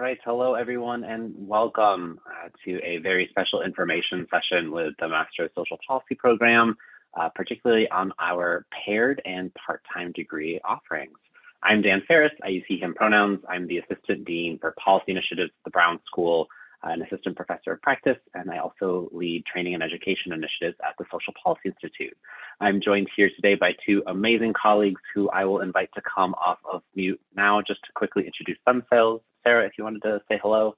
right. Hello, everyone, and welcome to a very special information session with the Master of Social Policy program, particularly on our paired and part-time degree offerings. I'm Dan Ferris. I use he, him pronouns. I'm the Assistant Dean for Policy Initiatives at the Brown School, an Assistant Professor of Practice, and I also lead training and education initiatives at the Social Policy Institute. I'm joined here today by two amazing colleagues who I will invite to come off of mute now just to quickly introduce themselves. Sarah, if you wanted to say hello.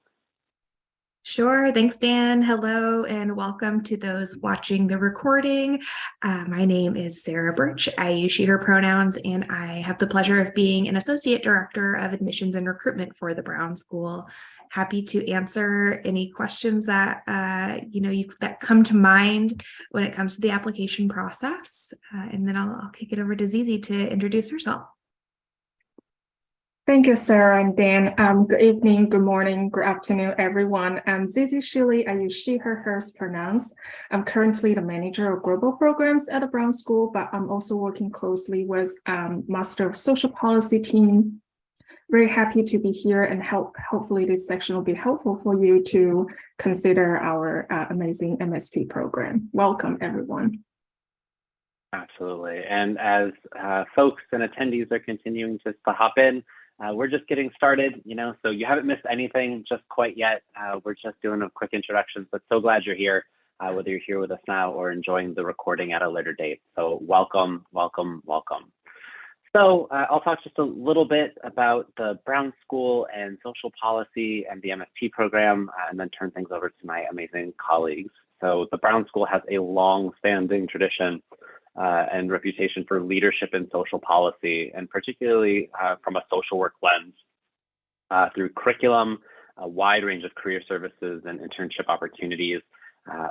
Sure. Thanks, Dan. Hello, and welcome to those watching the recording. My name is Sarah Birch. I use she, her pronouns, and I have the pleasure of being an Associate Director of Admissions and Recruitment for the Brown School. Happy to answer any questions that that come to mind when it comes to the application process. And then I'll kick it over to Zizi to introduce herself. Thank you, Sarah and Dan. Good evening, good morning, good afternoon, everyone. I'm Zizi Shili. I use she, her, hers pronouns. I'm currently the manager of global programs at the Brown School, but I'm also working closely with Master of Social Policy team. Very happy to be here and hopefully this section will be helpful for you to consider our amazing MSP program. Welcome, everyone. Absolutely. And as folks and attendees are continuing to hop in, we're just getting started, so you haven't missed anything just quite yet. We're just doing a quick introduction, but so glad you're here, whether you're here with us now or enjoying the recording at a later date. So welcome, welcome, welcome. So I'll talk just a little bit about the Brown School and social policy and the MSP program, and then turn things over to my amazing colleagues. So the Brown School has a long-standing tradition and reputation for leadership in social policy, and particularly from a social work lens through curriculum, a wide range of career services and internship opportunities,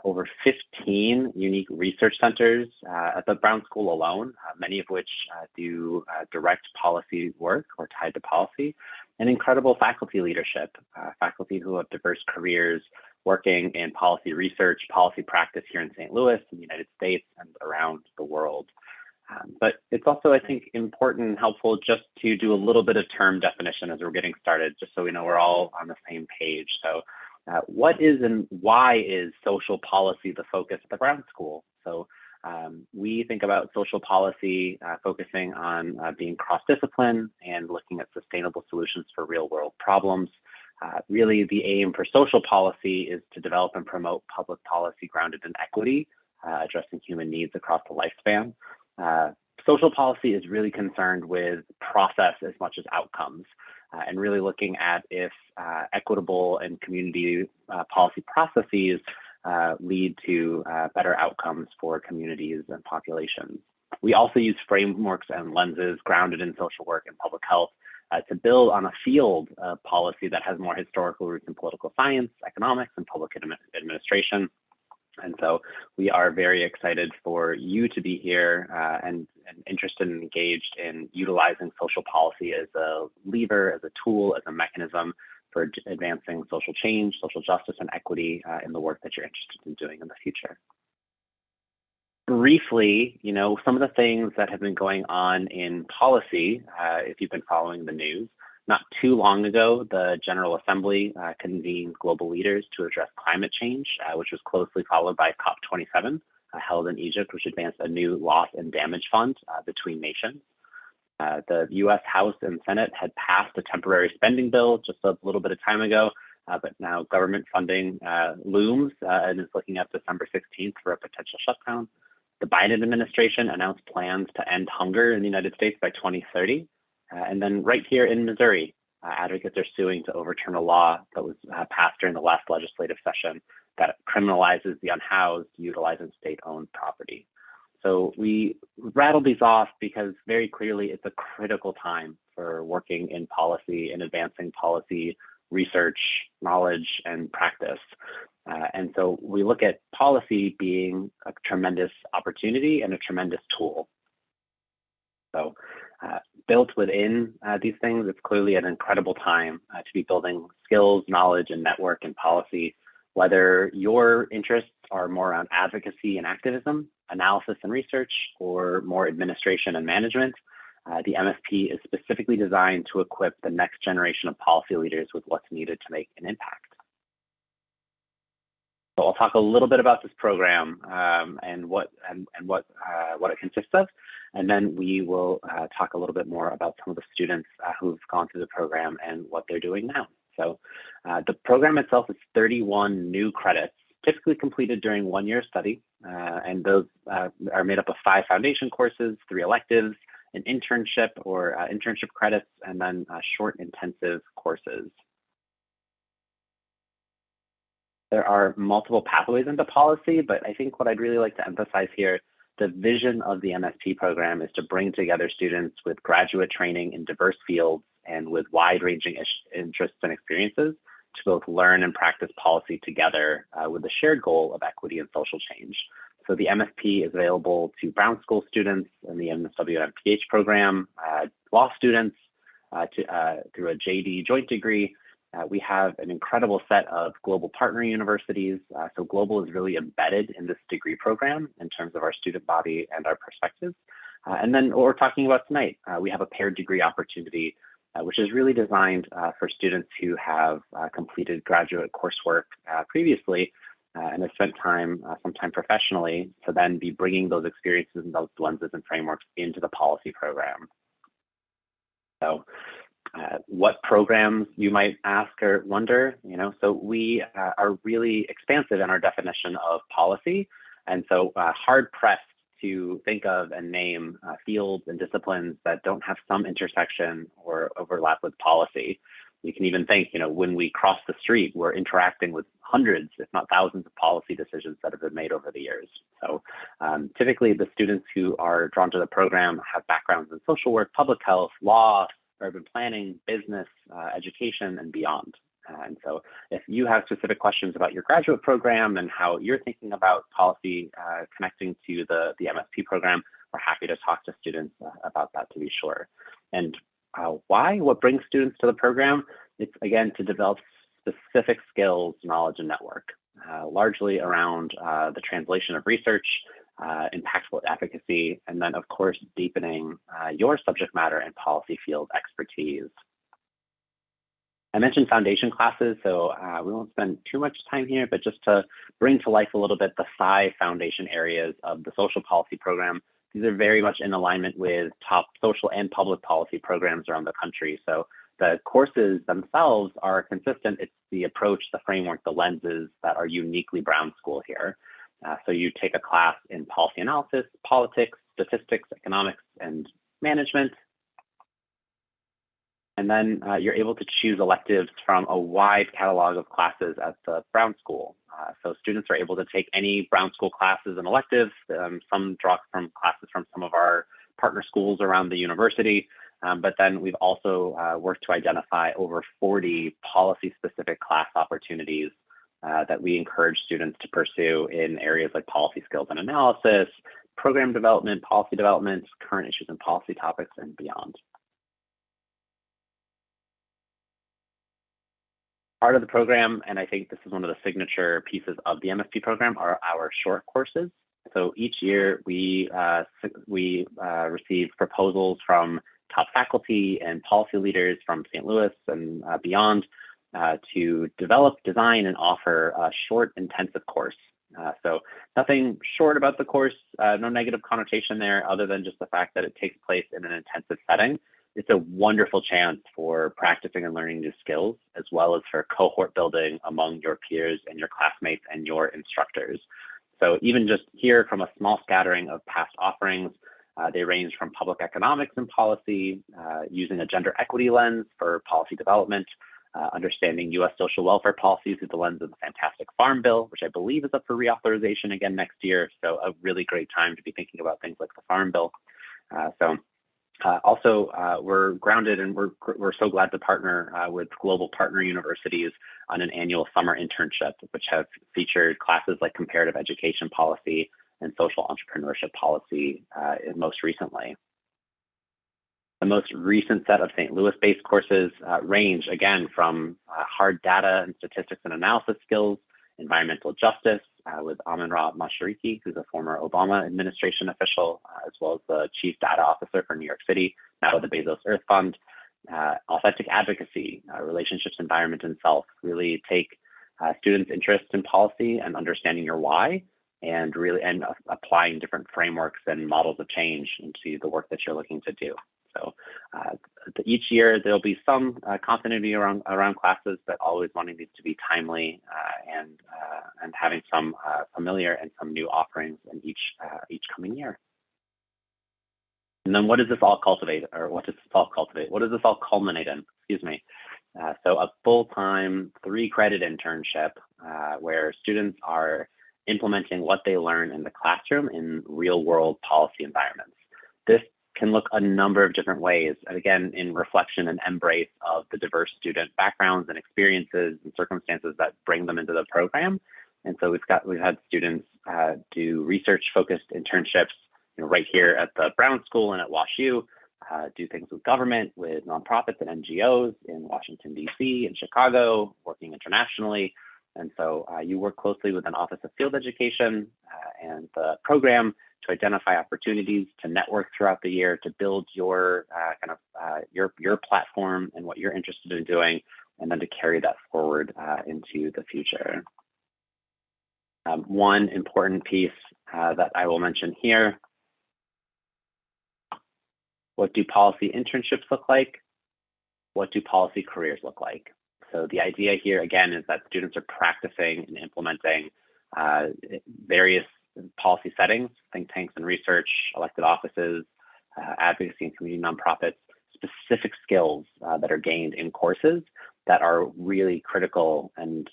over 15 unique research centers at the Brown School alone, many of which do direct policy work or tied to policy, and incredible faculty leadership, faculty who have diverse careers working in policy research, policy practice here in St. Louis, in the United States, and around the world. But it's also, I think, important and helpful just to do a little bit of term definition as we're getting started, just so we know we're all on the same page. So what is and why is social policy the focus of the Brown School? So we think about social policy focusing on being cross-discipline and looking at sustainable solutions for real-world problems. Really, the aim for social policy is to develop and promote public policy grounded in equity, addressing human needs across the lifespan. Social policy is really concerned with process as much as outcomes, and really looking at if equitable and community policy processes lead to better outcomes for communities and populations. We also use frameworks and lenses grounded in social work and public health to build on a field of policy that has more historical roots in political science, economics, and public administration. And so we are very excited for you to be here and interested and engaged in utilizing social policy as a lever, as a tool, as a mechanism for advancing social change, social justice, and equity in the work that you're interested in doing in the future. Briefly, some of the things that have been going on in policy, if you've been following the news, not too long ago, the General Assembly convened global leaders to address climate change, which was closely followed by COP27 held in Egypt, which advanced a new loss and damage fund between nations. The US House and Senate had passed a temporary spending bill just a little bit of time ago, but now government funding looms and is looking at December 16th for a potential shutdown. The Biden administration announced plans to end hunger in the United States by 2030. And then right here in Missouri, advocates are suing to overturn a law that was passed during the last legislative session that criminalizes the unhoused utilizing state-owned property. So we rattled these off because very clearly it's a critical time for working in policy and advancing policy research, knowledge, and practice. And so we look at policy being a tremendous opportunity and a tremendous tool. So built within these things, it's clearly an incredible time to be building skills, knowledge, and network in policy, whether your interests are more around advocacy and activism, analysis and research, or more administration and management. The MSP is specifically designed to equip the next generation of policy leaders with what's needed to make an impact. So I'll talk a little bit about this program and what it consists of, and then we will talk a little bit more about some of the students who've gone through the program and what they're doing now. So the program itself is 31 new credits, typically completed during 1 year study, and those are made up of 5 foundation courses, 3 electives, an internship or internship credits, and then short intensive courses. There are multiple pathways into policy, but I think what I'd really like to emphasize here, the vision of the MSP program is to bring together students with graduate training in diverse fields and with wide-ranging interests and experiences to both learn and practice policy together with the shared goal of equity and social change. So the MSP is available to Brown School students in the MSW MPH program, law students through a JD joint degree. We have an incredible set of global partner universities. So global is really embedded in this degree program in terms of our student body and our perspectives. And then what we're talking about tonight, we have a paired degree opportunity, which is really designed for students who have completed graduate coursework previously and have spent some time professionally to then be bringing those experiences and those lenses and frameworks into the policy program. So what programs, you might ask or wonder, so we are really expansive in our definition of policy. And so hard pressed to think of and name fields and disciplines that don't have some intersection or overlap with policy. You can even think, when we cross the street, we're interacting with hundreds, if not thousands, of policy decisions that have been made over the years. So typically the students who are drawn to the program have backgrounds in social work, public health, law, urban planning, business, education, and beyond. And so if you have specific questions about your graduate program and how you're thinking about policy connecting to the MSP program, we're happy to talk to students about that, to be sure. And why? What brings students to the program? It's, again, to develop specific skills, knowledge, and network, largely around the translation of research, impactful advocacy, and then, of course, deepening your subject matter and policy field expertise. I mentioned foundation classes, so we won't spend too much time here, but just to bring to life a little bit the 5 foundation areas of the social policy program. These are very much in alignment with top social and public policy programs around the country. So the courses themselves are consistent. It's the approach, the framework, the lenses that are uniquely Brown School here. So you take a class in policy analysis, politics, statistics, economics, and management. And then you're able to choose electives from a wide catalog of classes at the Brown School. So students are able to take any Brown School classes and electives. Some draw from classes from some of our partner schools around the university. But then we've also worked to identify over 40 policy-specific class opportunities that we encourage students to pursue in areas like policy skills and analysis, program development, policy development, current issues and policy topics, and beyond. Part of the program, and I think this is one of the signature pieces of the MSP program, are our short courses. So each year we receive proposals from top faculty and policy leaders from St. Louis and beyond to develop, design, and offer a short intensive course. So nothing short about the course, no negative connotation there other than just the fact that it takes place in an intensive setting. It's a wonderful chance for practicing and learning new skills, as well as for cohort building among your peers and your classmates and your instructors. So even just here from a small scattering of past offerings, they range from public economics and policy, using a gender equity lens for policy development, understanding U.S. social welfare policies through the lens of the fantastic Farm Bill, which I believe is up for reauthorization again next year. So a really great time to be thinking about things like the Farm Bill. Also, we're grounded and we're so glad to partner with global partner universities on an annual summer internship, which have featured classes like comparative education policy and social entrepreneurship policy most recently. The most recent set of St. Louis-based courses range, again, from hard data and statistics and analysis skills, environmental justice with Amin-Ra Mashariki, who's a former Obama administration official, as well as the chief data officer for New York City, now the Bezos Earth Fund, authentic advocacy, relationships, environment, and self. Really take students' interest in policy and understanding your why, and applying different frameworks and models of change into the work that you're looking to do. So each year there'll be some continuity around classes, but always wanting these to be timely and having some familiar and some new offerings in each coming year. And then what does this all cultivate, or what does this all cultivate? What does this all culminate in? Excuse me. So a full-time 3-credit internship where students are implementing what they learn in the classroom in real-world policy environments. This can look a number of different ways, and again, in reflection and embrace of the diverse student backgrounds and experiences and circumstances that bring them into the program. And so we've had students do research-focused internships, right here at the Brown School and at WashU, do things with government, with nonprofits and NGOs in Washington, D.C., and Chicago, working internationally. And so you work closely with an Office of Field Education and the program to identify opportunities to network throughout the year, to build your your platform and what you're interested in doing, and then to carry that forward into the future. One important piece that I will mention here: what do policy internships look like? What do policy careers look like? So the idea here, again, is that students are practicing and implementing various policy settings, think tanks and research, elected offices, advocacy and community nonprofits, specific skills that are gained in courses that are really critical and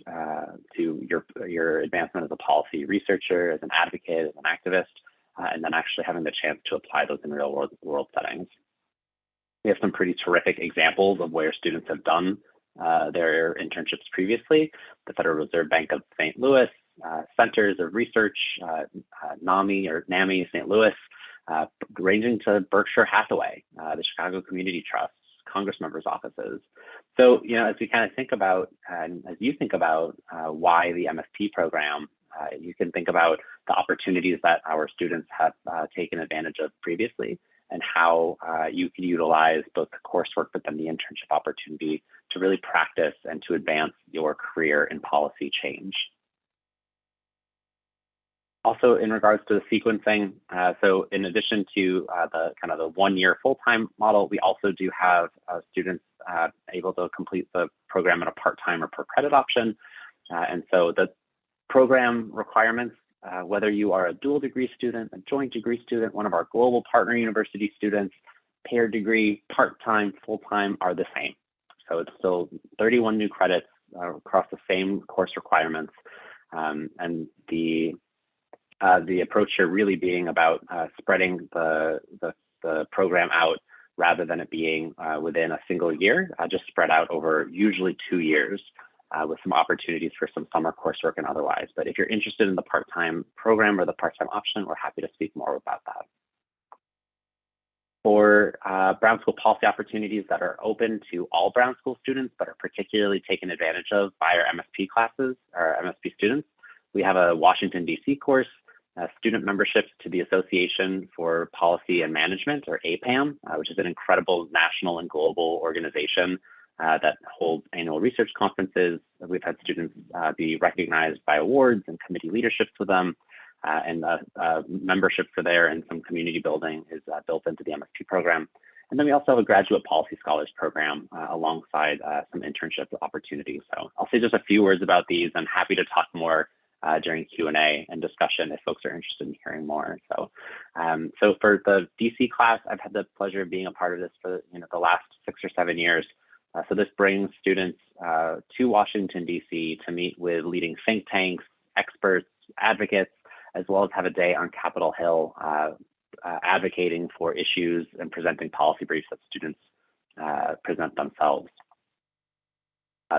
to your advancement as a policy researcher, as an advocate, as an activist, and then actually having the chance to apply those in real world settings. We have some pretty terrific examples of where students have done their internships previously: the Federal Reserve Bank of St. Louis, Centers of Research, NAMI St. Louis, ranging to Berkshire Hathaway, the Chicago Community Trust, Congress members' offices. So, as we kind of think about, and as you think about why the MSP program, you can think about the opportunities that our students have taken advantage of previously, and how you can utilize both the coursework but then the internship opportunity to really practice and to advance your career in policy change. Also, in regards to the sequencing, so in addition to the 1-year full-time model, we also do have students able to complete the program in a part-time or per credit option. And so the program requirements, whether you are a dual degree student, a joint degree student, one of our global partner university students, paired degree, part-time, full-time, are the same. So it's still 31 new credits across the same course requirements. And the approach here really being about spreading the program out rather than it being within a single year, just spread out over usually 2 years with some opportunities for some summer coursework and otherwise. But if you're interested in the part-time program or the part-time option, we're happy to speak more about that. For Brown School policy opportunities that are open to all Brown School students but are particularly taken advantage of by our MSP classes, our MSP students, we have a Washington, D.C. course, student membership to the Association for Policy and Management, or APAM, which is an incredible national and global organization that holds annual research conferences. We've had students be recognized by awards and committee leaderships with them, and membership for there and some community building is built into the MSP program. And then we also have a graduate policy scholars program alongside some internship opportunities. So I'll say just a few words about these. I'm happy to talk more during Q&A and discussion if folks are interested in hearing more. So, so for the DC class, I've had the pleasure of being a part of this for the last 6 or 7 years. So this brings students to Washington, D.C. to meet with leading think tanks, experts, advocates, as well as have a day on Capitol Hill advocating for issues and presenting policy briefs that students present themselves.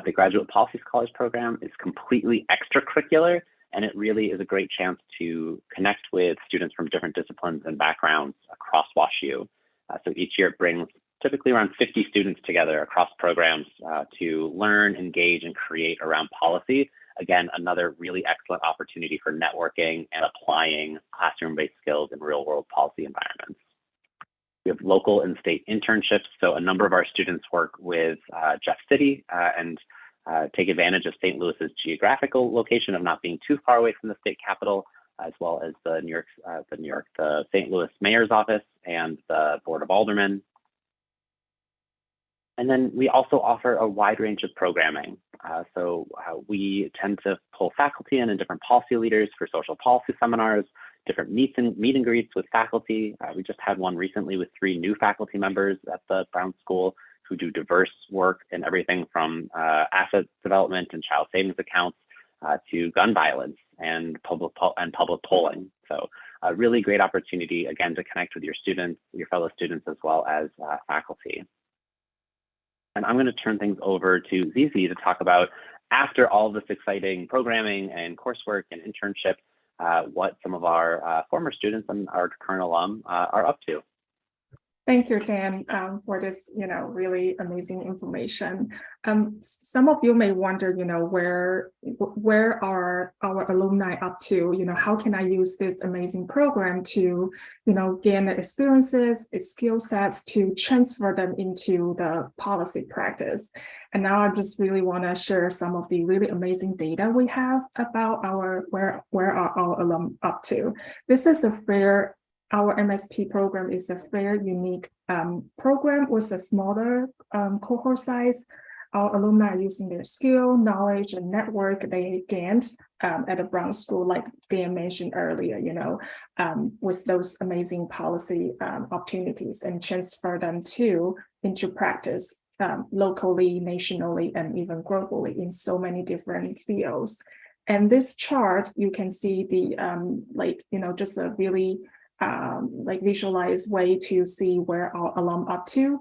The Graduate Policy Scholars Program is completely extracurricular, and it really is a great chance to connect with students from different disciplines and backgrounds across WashU. So each year it brings typically around 50 students together across programs to learn, engage, and create around policy. Again, another really excellent opportunity for networking and applying classroom-based skills in real-world policy environments. We have local and state internships. So a number of our students work with Jeff City and take advantage of St. Louis's geographical location of not being too far away from the state capital, as well as the St. Louis Mayor's Office and the Board of Aldermen. And then we also offer a wide range of programming. We tend to pull faculty in and different policy leaders for social policy seminars, different meet and greets with faculty. We just had one recently with 3 new faculty members at the Brown School who do diverse work in everything from asset development and child savings accounts to gun violence and public polling. So a really great opportunity, again, to connect with your students, your fellow students, as well as faculty. And I'm going to turn things over to Zizi to talk about, after all this exciting programming and coursework and internships, what some of our former students and our current alum are up to. Thank you, Dan, for this, really amazing information. Some of you may wonder, where are our alumni up to? How can I use this amazing program to, gain the experiences, skill sets to transfer them into the policy practice? And now I just really want to share some of the really amazing data we have about where are our alum up to. This is our MSP program is a very unique program with a smaller cohort size. Our alumni are using their skill, knowledge, and network they gained at the Brown School, like Dan mentioned earlier, with those amazing policy opportunities, and transfer them into practice locally, nationally, and even globally in so many different fields. And this chart, you can see the just a really visualized way to see where our alum up to.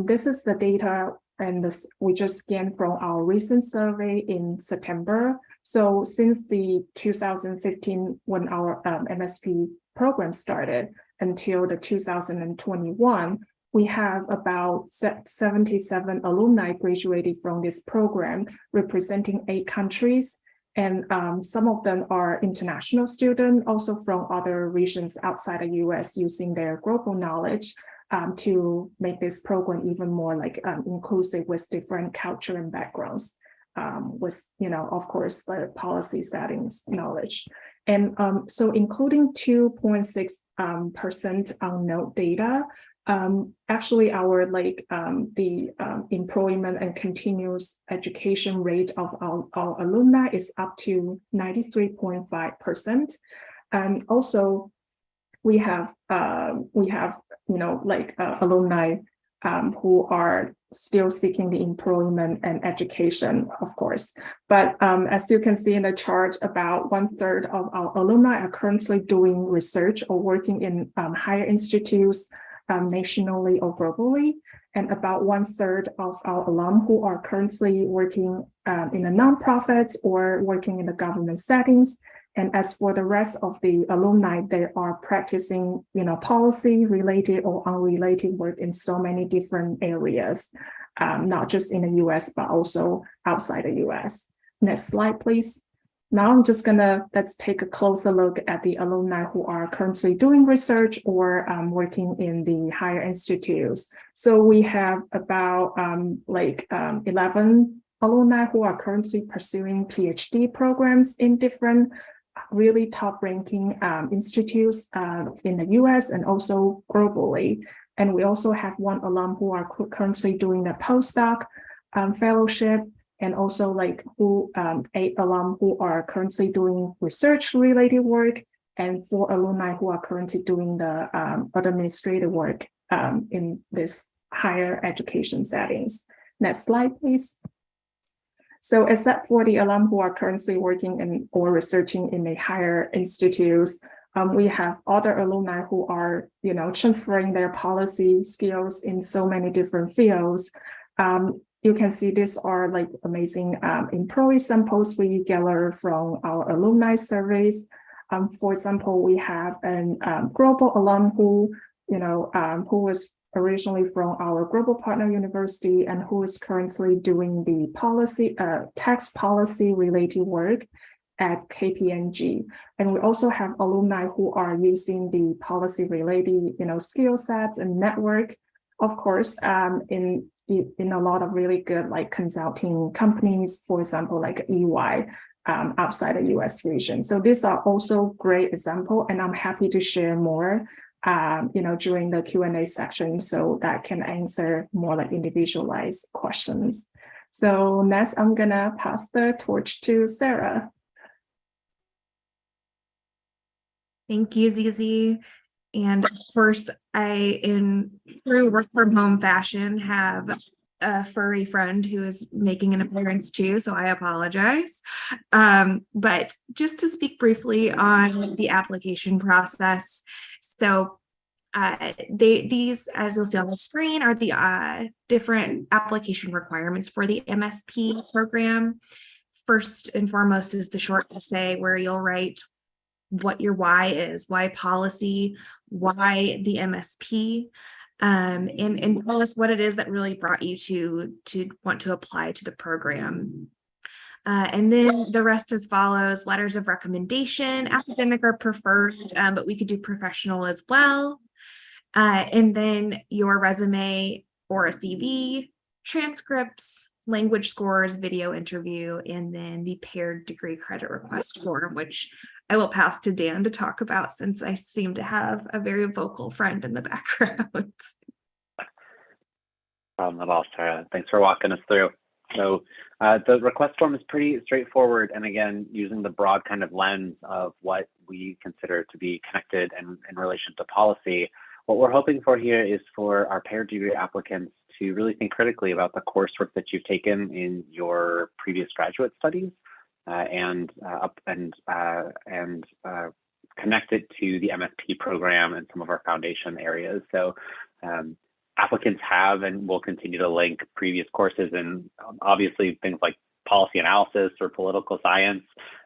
This is the data, and we just gained from our recent survey in September. So since the 2015, when our MSP program started, until the 2021, we have about 77 alumni graduated from this program, representing 8 countries. And some of them are international students, also from other regions outside the US, using their global knowledge to make this program even more inclusive with different culture and backgrounds, with, of course, the policy settings knowledge. And so including 2.6% unknown data, actually our the employment and continuous education rate of our alumni is up to 93.5%. And also we have alumni who are still seeking the employment and education, of course. But as you can see in the chart, about 1/3 of our alumni are currently doing research or working in higher institutes, nationally or globally, and about 1/3 of our alum who are currently working in a nonprofit or working in the government settings. And as for the rest of the alumni, they are practicing, policy related or unrelated work in so many different areas, not just in the US, but also outside the US. Next slide, please. Now I'm just let's take a closer look at the alumni who are currently doing research or working in the higher institutes. So we have about 11 alumni who are currently pursuing PhD programs in different really top ranking institutes in the US and also globally. And we also have 1 alum who are currently doing the postdoc fellowship, and also 8 alum who are currently doing research related work, and 4 alumni who are currently doing the administrative work in this higher education settings. Next slide, please. So except for the alum who are currently working in or researching in the higher institutes, we have other alumni who are, transferring their policy skills in so many different fields. You can see these are amazing employee samples we gather from our alumni surveys. For example, we have a global alum who was originally from our global partner university and who is currently doing the policy, tax policy related work at KPMG. And we also have alumni who are using the policy-related, skill sets and network, of course, in a lot of really good like consulting companies, for example, like EY, outside the US region. So these are also great example, and I'm happy to share more, during the Q&A section, so that can answer more like individualized questions. So next, I'm gonna pass the torch to Sarah. Thank you, Zizi. And of course, in true work from home fashion, have a furry friend who is making an appearance too, so I apologize. But just to speak briefly on the application process. So these, as you'll see on the screen, are the different application requirements for the MSP program. First and foremost is the short essay where you'll write what your why is, why policy, why the MSP, and tell us what it is that really brought you to want to apply to the program. And then the rest as follows: letters of recommendation, academic are preferred, but we could do professional as well. And then your resume or a CV, transcripts, language scores, video interview, and then the paired degree credit request form, which I will pass to Dan to talk about since I seem to have a very vocal friend in the background. At all, Sarah. Thanks for walking us through. So the request form is pretty straightforward, and again, using the broad kind of lens of what we consider to be connected and in relation to policy. What we're hoping for here is for our paired degree applicants to really think critically about the coursework that you've taken in your previous graduate studies, and connect it to the MSP program and some of our foundation areas. So applicants have and will continue to link previous courses in obviously things like policy analysis or political science,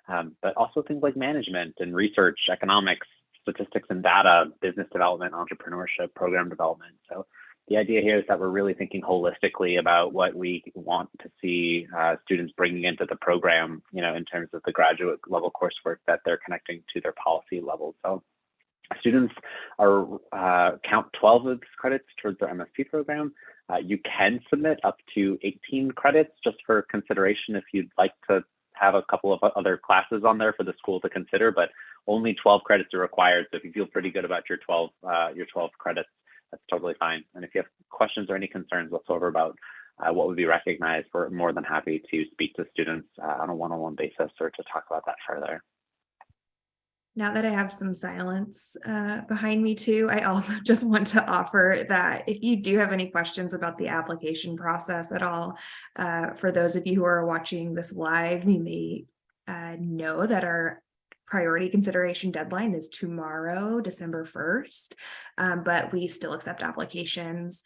but also things like management and research, economics, statistics and data, business development, entrepreneurship, program development. So the idea here is that we're really thinking holistically about what we want to see students bringing into the program, in terms of the graduate level coursework that they're connecting to their policy level. So students are count 12 of these credits towards their MSP program. You can submit up to 18 credits just for consideration if you'd like to have a couple of other classes on there for the school to consider, but only 12 credits are required. So if you feel pretty good about your 12 credits, that's totally fine. And if you have questions or any concerns whatsoever about what would be recognized, we're more than happy to speak to students on a one-on-one basis or to talk about that further. Now that I have some silence behind me too, I also just want to offer that if you do have any questions about the application process at all, for those of you who are watching this live, you may know that our priority consideration deadline is tomorrow, December 1st, but we still accept applications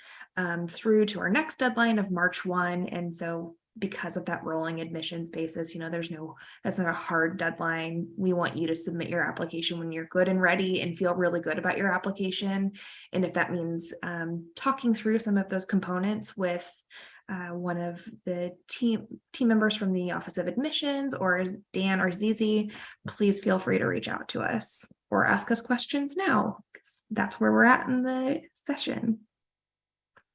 through to our next deadline of March 1. And so because of that rolling admissions basis, that's not a hard deadline. We want you to submit your application when you're good and ready and feel really good about your application. And if that means talking through some of those components with one of the team members from the Office of Admissions, or Dan or Zizi, please feel free to reach out to us or ask us questions now, because that's where we're at in the session.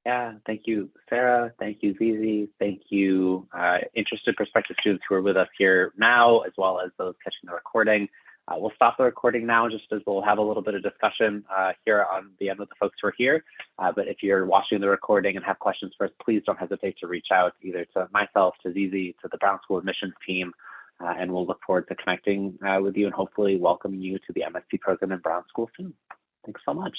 Yeah, thank you, Sarah. Thank you, Zizi. Thank you, interested prospective students who are with us here now, as well as those catching the recording. We'll stop the recording now just as we'll have a little bit of discussion here on the end with the folks who are here. But if you're watching the recording and have questions for us, please don't hesitate to reach out either to myself, to Zizi, to the Brown School admissions team, and we'll look forward to connecting with you and hopefully welcoming you to the MSP program in Brown School soon. Thanks so much.